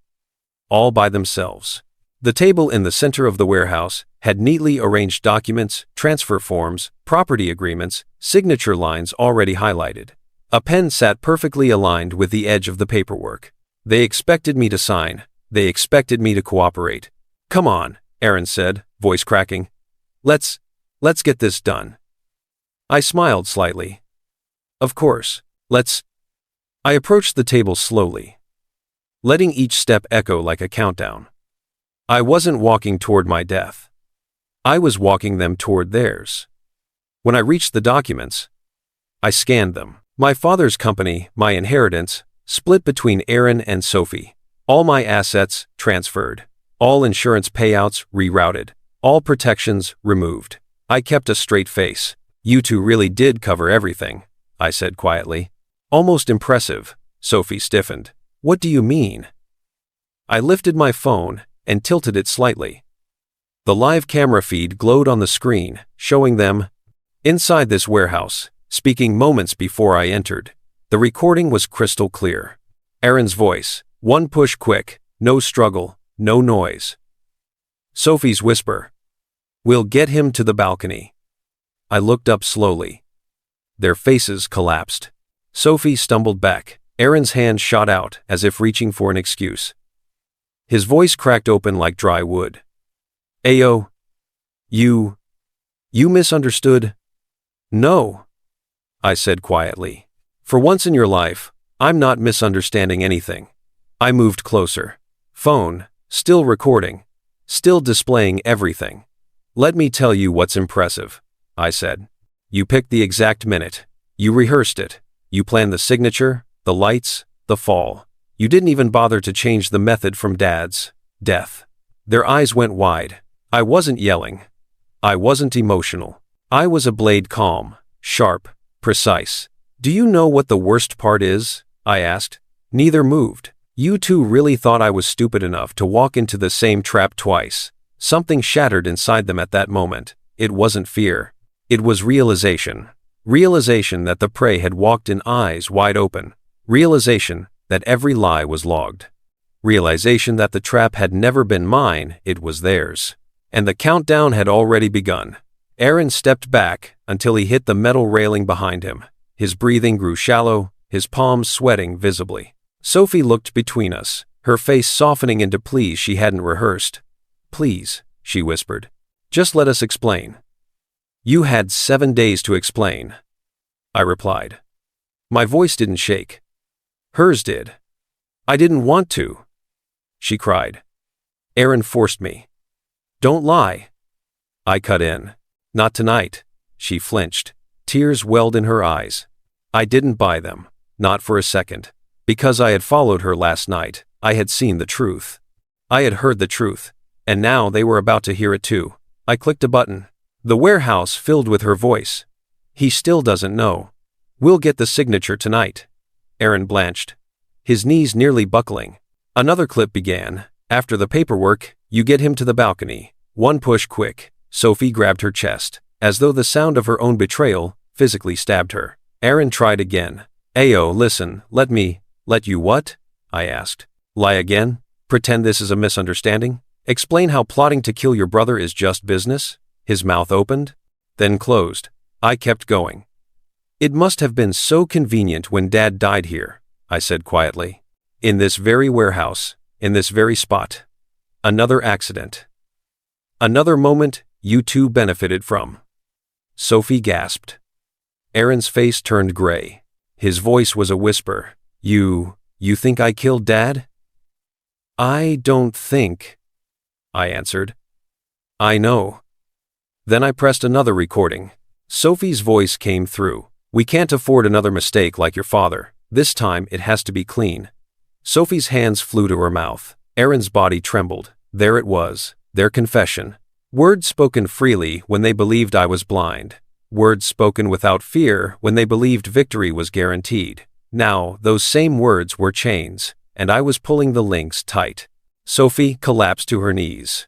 All by themselves. The table in the center of the warehouse had neatly arranged documents, transfer forms, property agreements, signature lines already highlighted. A pen sat perfectly aligned with the edge of the paperwork. They expected me to sign. They expected me to cooperate. Come on, Aaron said, voice cracking. Let's get this done. I smiled slightly. Of course, let's. I approached the table slowly, letting each step echo like a countdown. I wasn't walking toward my death. I was walking them toward theirs. When I reached the documents, I scanned them. My father's company, my inheritance, split between Aaron and Sophie. All my assets transferred. All insurance payouts rerouted. All protections removed. I kept a straight face. You two really did cover everything, I said quietly. Almost impressive. Sophie stiffened. What do you mean? I lifted my phone and tilted it slightly. The live camera feed glowed on the screen, showing them inside this warehouse, speaking moments before I entered. The recording was crystal clear. Aaron's voice, one push quick, no struggle, no noise. Sophie's whisper, "We'll get him to the balcony." I looked up slowly. Their faces collapsed. Sophie stumbled back. Aaron's hand shot out as if reaching for an excuse. His voice cracked open like dry wood. Ayo. You misunderstood? No, I said quietly. For once in your life, I'm not misunderstanding anything. I moved closer. Phone, still recording, still displaying everything. Let me tell you what's impressive, I said. You picked the exact minute. You rehearsed it. You planned the signature, the lights, the fall. You didn't even bother to change the method from Dad's death. Their eyes went wide. I wasn't yelling. I wasn't emotional. I was a blade calm, sharp, precise. Do you know what the worst part is? I asked. Neither moved. You two really thought I was stupid enough to walk into the same trap twice. Something shattered inside them at that moment. It wasn't fear. It was realization. Realization that the prey had walked in eyes wide open. Realization that every lie was logged. Realization that the trap had never been mine, it was theirs. And the countdown had already begun. Aaron stepped back until he hit the metal railing behind him. His breathing grew shallow, his palms sweating visibly. Sophie looked between us, her face softening into pleas she hadn't rehearsed. Please, she whispered. Just let us explain. You had 7 days to explain, I replied. My voice didn't shake. Hers did. I didn't want to, she cried. Aaron forced me. Don't lie. I cut in. Not tonight. She flinched. Tears welled in her eyes. I didn't buy them. Not for a second. Because I had followed her last night, I had seen the truth. I had heard the truth. And now they were about to hear it too. I clicked a button. The warehouse filled with her voice. He still doesn't know. We'll get the signature tonight. Aaron blanched, his knees nearly buckling. Another clip began. After the paperwork, you get him to the balcony. One push quick. Sophie grabbed her chest, as though the sound of her own betrayal physically stabbed her. Aaron tried again. Ayo, listen, let you what? I asked. Lie again? Pretend this is a misunderstanding? Explain how plotting to kill your brother is just business? His mouth opened, then closed. I kept going. It must have been so convenient when Dad died here, I said quietly. In this very warehouse, in this very spot. Another accident. Another moment you two benefited from. Sophie gasped. Aaron's face turned gray. His voice was a whisper. You think I killed Dad? I don't think, I answered. I know. Then I pressed another recording. Sophie's voice came through. We can't afford another mistake like your father. This time it has to be clean. Sophie's hands flew to her mouth. Aaron's body trembled. There it was, their confession. Words spoken freely when they believed I was blind. Words spoken without fear when they believed victory was guaranteed. Now, those same words were chains, and I was pulling the links tight. Sophie collapsed to her knees.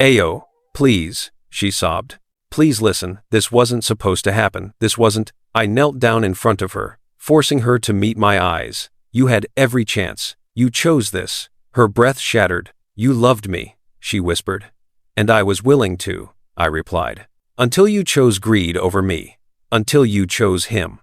Ayo, please, she sobbed. Please listen, this wasn't supposed to happen. This wasn't. I knelt down in front of her, forcing her to meet my eyes. You had every chance. You chose this. Her breath shattered. You loved me, she whispered. And I was willing to, I replied. Until you chose greed over me. Until you chose him.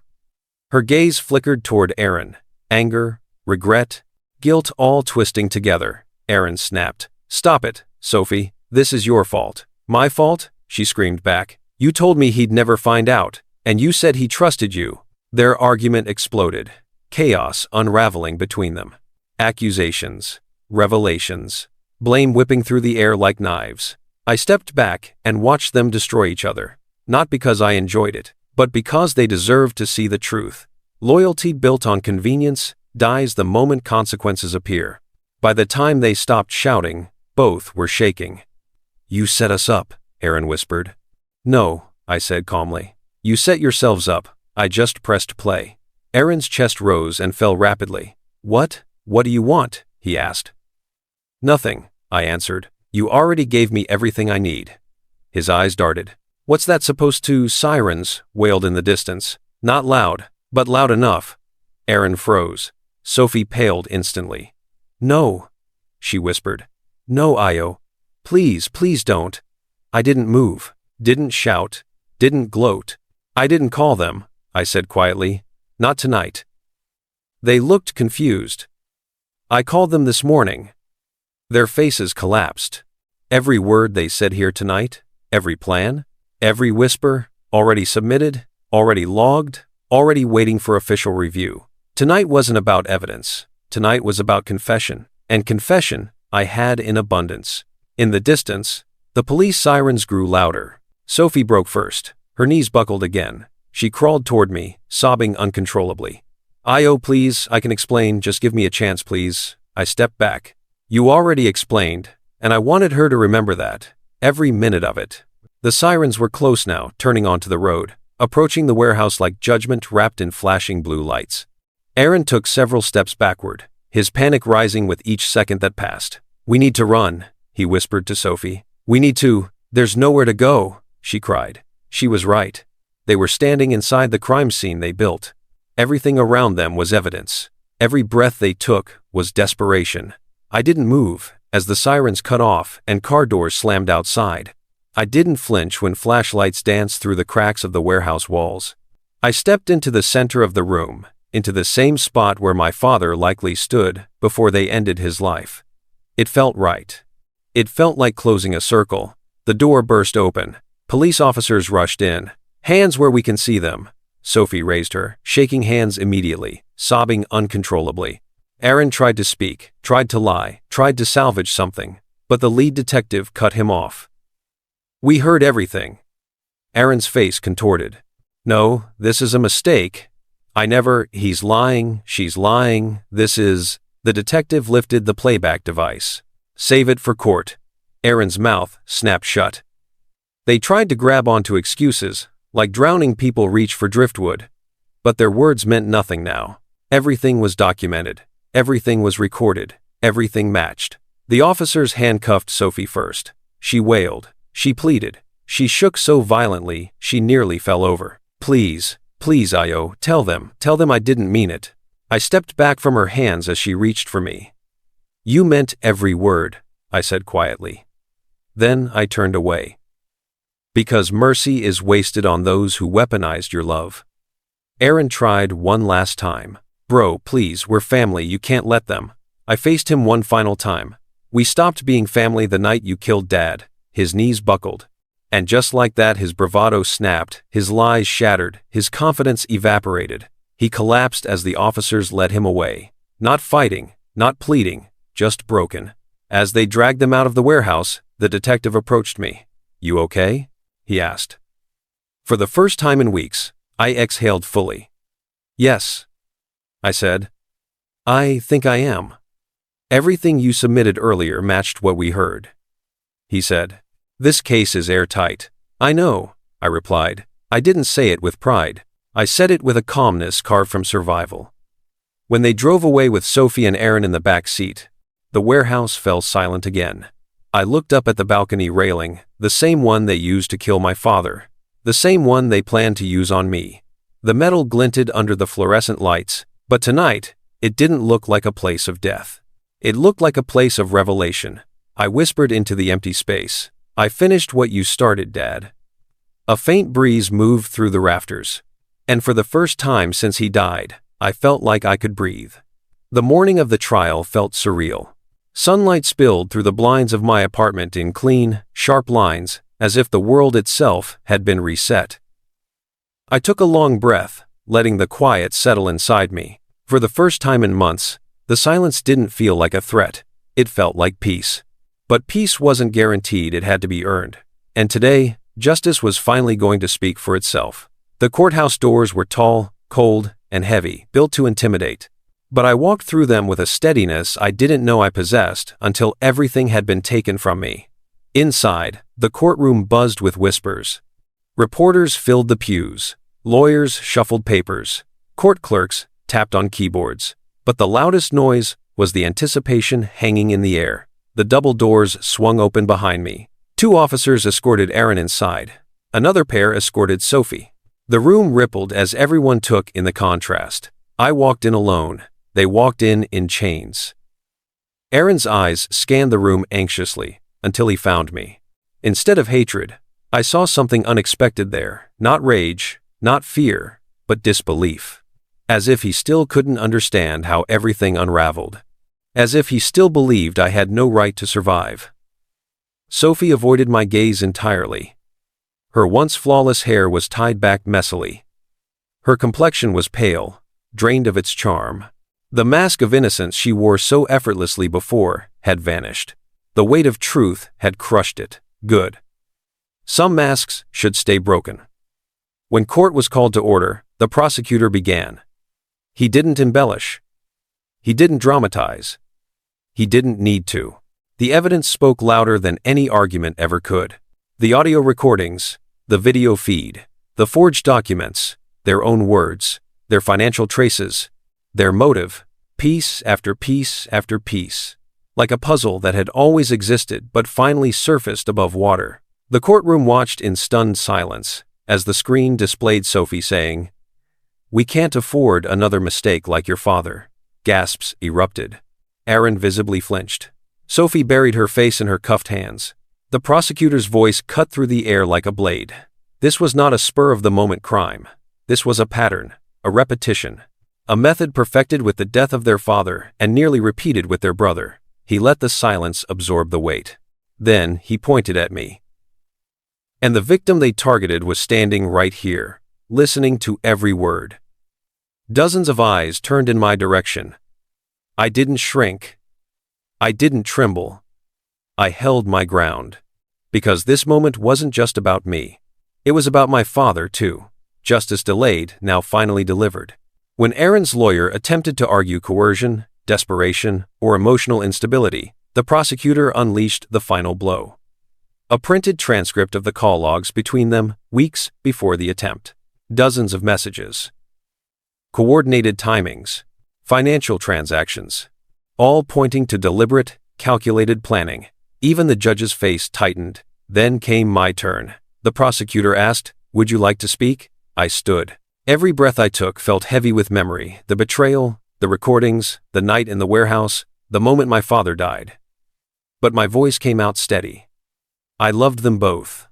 Her gaze flickered toward Aaron. Anger, regret, guilt all twisting together. Aaron snapped. Stop it, Sophie. This is your fault. My fault? She screamed back. You told me he'd never find out, and you said he trusted you. Their argument exploded. Chaos unraveling between them. Accusations. Revelations. Blame whipping through the air like knives. I stepped back and watched them destroy each other. Not because I enjoyed it, but because they deserved to see the truth. Loyalty built on convenience dies the moment consequences appear. By the time they stopped shouting, both were shaking. You set us up, Aaron whispered. No, I said calmly. You set yourselves up. I just pressed play. Aaron's chest rose and fell rapidly. What do you want? He asked. Nothing, I answered. You already gave me everything I need. His eyes darted. What's that supposed to? Sirens wailed in the distance. Not loud, but loud enough. Aaron froze. Sophie paled instantly. No, she whispered. No, Ayo. Please don't. I didn't move, didn't shout, didn't gloat. I didn't call them, I said quietly. Not tonight. They looked confused. I called them this morning. Their faces collapsed. Every word they said here tonight, every plan, every whisper, already submitted, already logged, already waiting for official review. Tonight wasn't about evidence. Tonight was about confession. And confession I had in abundance. In the distance, the police sirens grew louder. Sophie broke first. Her knees buckled again. She crawled toward me, sobbing uncontrollably. Ayo, please, I can explain. Just give me a chance, please. I stepped back. You already explained, and I wanted her to remember that. Every minute of it. The sirens were close now, turning onto the road, approaching the warehouse like judgment wrapped in flashing blue lights. Aaron took several steps backward, his panic rising with each second that passed. We need to run, he whispered to Sophie. We need to. There's nowhere to go, she cried. She was right. They were standing inside the crime scene they built. Everything around them was evidence. Every breath they took was desperation. I didn't move as the sirens cut off and car doors slammed outside. I didn't flinch when flashlights danced through the cracks of the warehouse walls. I stepped into the center of the room, into the same spot where my father likely stood before they ended his life. It felt right. It felt like closing a circle. The door burst open. Police officers rushed in. Hands where we can see them. Sophie raised her, shaking hands immediately, sobbing uncontrollably. Aaron tried to speak, tried to lie, tried to salvage something, but the lead detective cut him off. We heard everything. Aaron's face contorted. No, this is a mistake. He's lying, she's lying, this is... The detective lifted the playback device. Save it for court. Aaron's mouth snapped shut. They tried to grab onto excuses, like drowning people reach for driftwood. But their words meant nothing now. Everything was documented. Everything was recorded. Everything matched. The officers handcuffed Sophie first. She wailed. She pleaded. She shook so violently, she nearly fell over. Please, Ayo, tell them I didn't mean it. I stepped back from her hands as she reached for me. You meant every word, I said quietly. Then I turned away. Because mercy is wasted on those who weaponized your love. Aaron tried one last time. Bro, please, we're family, you can't let them. I faced him one final time. We stopped being family the night you killed Dad. his knees buckled. And just like that, his bravado snapped, his lies shattered, his confidence evaporated. He collapsed as the officers led him away. Not fighting, not pleading, just broken. As they dragged them out of the warehouse, the detective approached me. "You okay?" he asked. For the first time in weeks, I exhaled fully. "Yes," I said. "I think I am. Everything you submitted earlier matched what we heard," he said. "This case is airtight." "I know," I replied. I didn't say it with pride. I said it with a calmness carved from survival. When they drove away with Sophie and Aaron in the back seat, the warehouse fell silent again. I looked up at the balcony railing, the same one they used to kill my father, the same one they planned to use on me. The metal glinted under the fluorescent lights, but tonight, it didn't look like a place of death. It looked like a place of revelation. I whispered into the empty space, "I finished what you started, Dad." A faint breeze moved through the rafters, and for the first time since he died, I felt like I could breathe. The morning of the trial felt surreal. Sunlight spilled through the blinds of my apartment in clean, sharp lines, as if the world itself had been reset. I took a long breath, letting the quiet settle inside me. For the first time in months, the silence didn't feel like a threat. It felt like peace. But peace wasn't guaranteed, it had to be earned. And today, justice was finally going to speak for itself. The courthouse doors were tall, cold, and heavy, built to intimidate. But I walked through them with a steadiness I didn't know I possessed until everything had been taken from me. Inside, the courtroom buzzed with whispers. Reporters filled the pews. Lawyers shuffled papers. Court clerks tapped on keyboards. But the loudest noise was the anticipation hanging in the air. The double doors swung open behind me. 2 officers escorted Aaron inside. Another pair escorted Sophie. The room rippled as everyone took in the contrast. I walked in alone. They walked in chains. Aaron's eyes scanned the room anxiously, until he found me. Instead of hatred, I saw something unexpected there. Not rage, not fear, but disbelief. As if he still couldn't understand how everything unraveled. As if he still believed I had no right to survive. Sophie avoided my gaze entirely. Her once flawless hair was tied back messily. Her complexion was pale, drained of its charm. The mask of innocence she wore so effortlessly before had vanished. The weight of truth had crushed it. Good. Some masks should stay broken. When court was called to order, the prosecutor began. He didn't embellish. He didn't dramatize. He didn't need to. The evidence spoke louder than any argument ever could. The audio recordings, the video feed, the forged documents, their own words, their financial traces, their motive, piece after piece after piece, like a puzzle that had always existed but finally surfaced above water. The courtroom watched in stunned silence as the screen displayed Sophie saying, "We can't afford another mistake like your father." Gasps erupted. Aaron visibly flinched. Sophie buried her face in her cuffed hands. The prosecutor's voice cut through the air like a blade. This was not a spur-of-the-moment crime. This was a pattern, a repetition, a method perfected with the death of their father and nearly repeated with their brother. He let the silence absorb the weight. Then he pointed at me. And the victim they targeted was standing right here, listening to every word. Dozens of eyes turned in my direction. I didn't shrink. I didn't tremble. I held my ground. Because this moment wasn't just about me. It was about my father, too. Justice delayed, now finally delivered. When Aaron's lawyer attempted to argue coercion, desperation, or emotional instability, the prosecutor unleashed the final blow. A printed transcript of the call logs between them, weeks before the attempt. Dozens of messages. Coordinated timings. Financial transactions. All pointing to deliberate, calculated planning. Even the judge's face tightened. Then came my turn. The prosecutor asked, "Would you like to speak?" I stood. Every breath I took felt heavy with memory. The betrayal, the recordings, the night in the warehouse, the moment my father died. But my voice came out steady. "I loved them both,"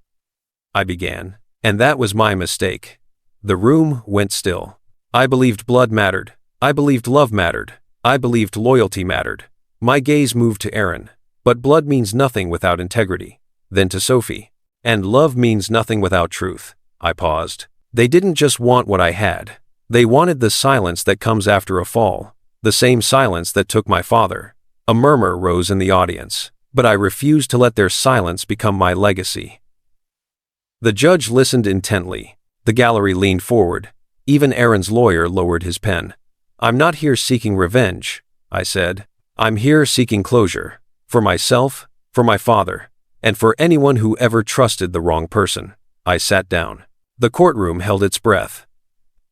I began, "and that was my mistake." The room went still. I believed blood mattered. I believed love mattered. I believed loyalty mattered. My gaze moved to Aaron. But blood means nothing without integrity. then to Sophie. And love means nothing without truth. I paused. They didn't just want what I had. They wanted the silence that comes after a fall, the same silence that took my father. A murmur rose in the audience, but I refused to let their silence become my legacy. The judge listened intently. The gallery leaned forward. Even Aaron's lawyer lowered his pen. "I'm not here seeking revenge," I said. "I'm here seeking closure. For myself, for my father, and for anyone who ever trusted the wrong person." I sat down. The courtroom held its breath.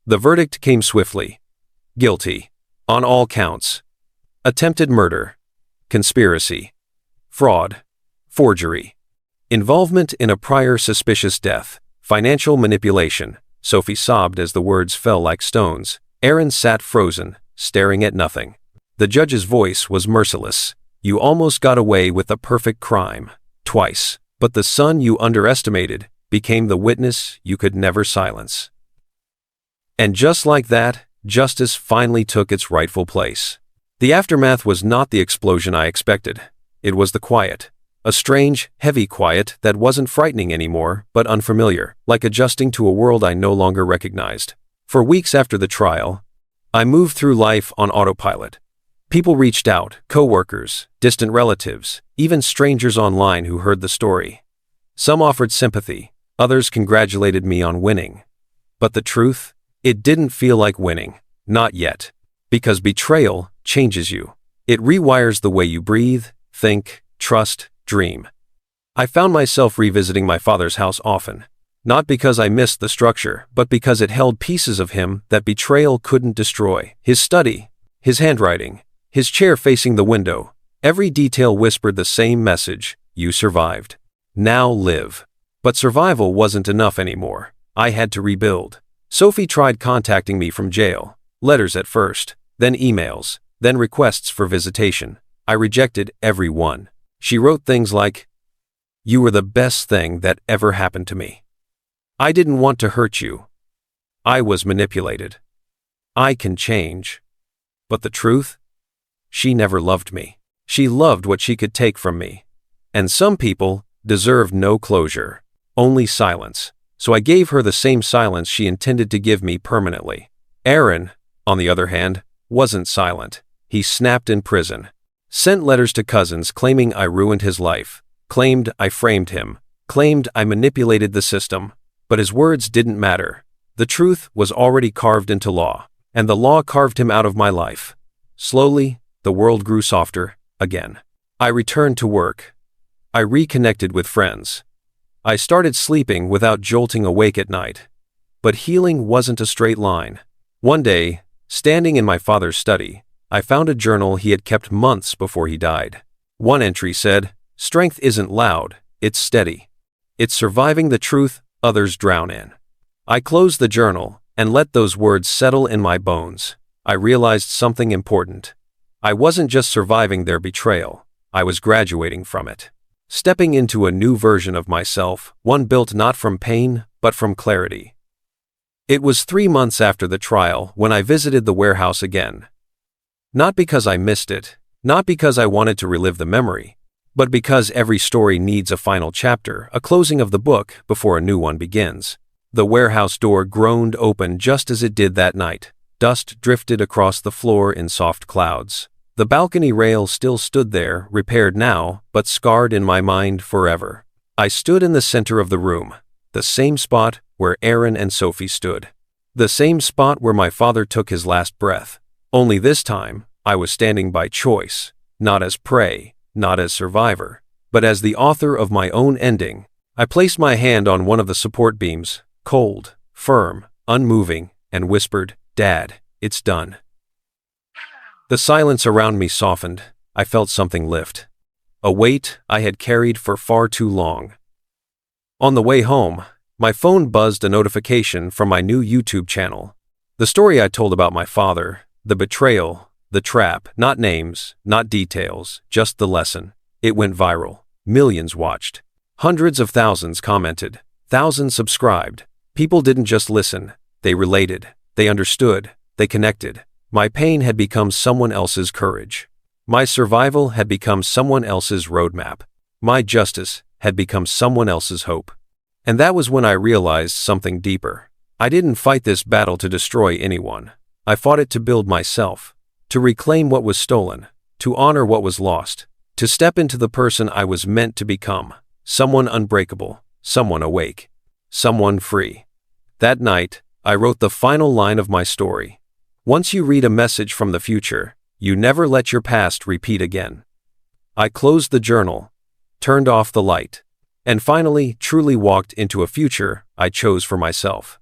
The verdict came swiftly. Guilty. On all counts. Attempted murder. Conspiracy. Fraud. Forgery. Involvement in a prior suspicious death. Financial manipulation. Sophie sobbed as the words fell like stones. Aaron sat frozen, staring at nothing. The judge's voice was merciless. "You almost got away with the perfect crime. Twice. But the son you underestimated became the witness you could never silence." And just like that, justice finally took its rightful place. The aftermath was not the explosion I expected. It was the quiet. A strange, heavy quiet that wasn't frightening anymore, but unfamiliar, like adjusting to a world I no longer recognized. For weeks after the trial, I moved through life on autopilot. People reached out, coworkers, distant relatives, even strangers online who heard the story. Some offered sympathy, others congratulated me on winning. But the truth? It didn't feel like winning. Not yet. Because betrayal changes you. It rewires the way you breathe, think, trust, dream. I found myself revisiting my father's house often. Not because I missed the structure, but because it held pieces of him that betrayal couldn't destroy. His study, his handwriting, his chair facing the window. Every detail whispered the same message: you survived. Now live. But survival wasn't enough anymore. I had to rebuild. Sophie tried contacting me from jail. Letters at first, then emails, then requests for visitation. I rejected every one. She wrote things like, "You were the best thing that ever happened to me. I didn't want to hurt you. I was manipulated. I can change." But the truth? She never loved me. She loved what she could take from me. And some people deserve no closure, only silence. So I gave her the same silence she intended to give me permanently. Aaron, on the other hand, wasn't silent. He snapped in prison. Sent letters to cousins claiming I ruined his life, claimed I framed him, claimed I manipulated the system. But his words didn't matter. The truth was already carved into law, and the law carved him out of my life. Slowly, the world grew softer, again. I returned to work. I reconnected with friends. I started sleeping without jolting awake at night. But healing wasn't a straight line. One day, standing in my father's study, I found a journal he had kept months before he died. One entry said, "Strength isn't loud, it's steady. It's surviving the truth others drown in." I closed the journal and let those words settle in my bones. I realized something important. I wasn't just surviving their betrayal. I was graduating from it. Stepping into a new version of myself, one built not from pain, but from clarity. It was 3 months after the trial when I visited the warehouse again. Not because I missed it, not because I wanted to relive the memory, but because every story needs a final chapter, a closing of the book before a new one begins. The warehouse door groaned open just as it did that night. Dust drifted across the floor in soft clouds. The balcony rail still stood there, repaired now, but scarred in my mind forever. I stood in the center of the room, the same spot where Aaron and Sophie stood. The same spot where my father took his last breath. Only this time, I was standing by choice, not as prey, not as survivor, but as the author of my own ending. I placed my hand on one of the support beams, cold, firm, unmoving, and whispered, "Dad, it's done." The silence around me softened. I felt something lift. A weight I had carried for far too long. On the way home, my phone buzzed a notification from my new YouTube channel. The story I told about my father, the betrayal, the trap, not names, not details, just the lesson. It went viral. Millions watched. Hundreds of thousands commented. Thousands subscribed. People didn't just listen. They related. They understood. They connected. My pain had become someone else's courage. My survival had become someone else's roadmap. My justice had become someone else's hope. And that was when I realized something deeper. I didn't fight this battle to destroy anyone. I fought it to build myself, to reclaim what was stolen, to honor what was lost, to step into the person I was meant to become, someone unbreakable, someone awake, someone free. That night, I wrote the final line of my story. Once you read a message from the future, you never let your past repeat again. I closed the journal, turned off the light, and finally truly walked into a future I chose for myself.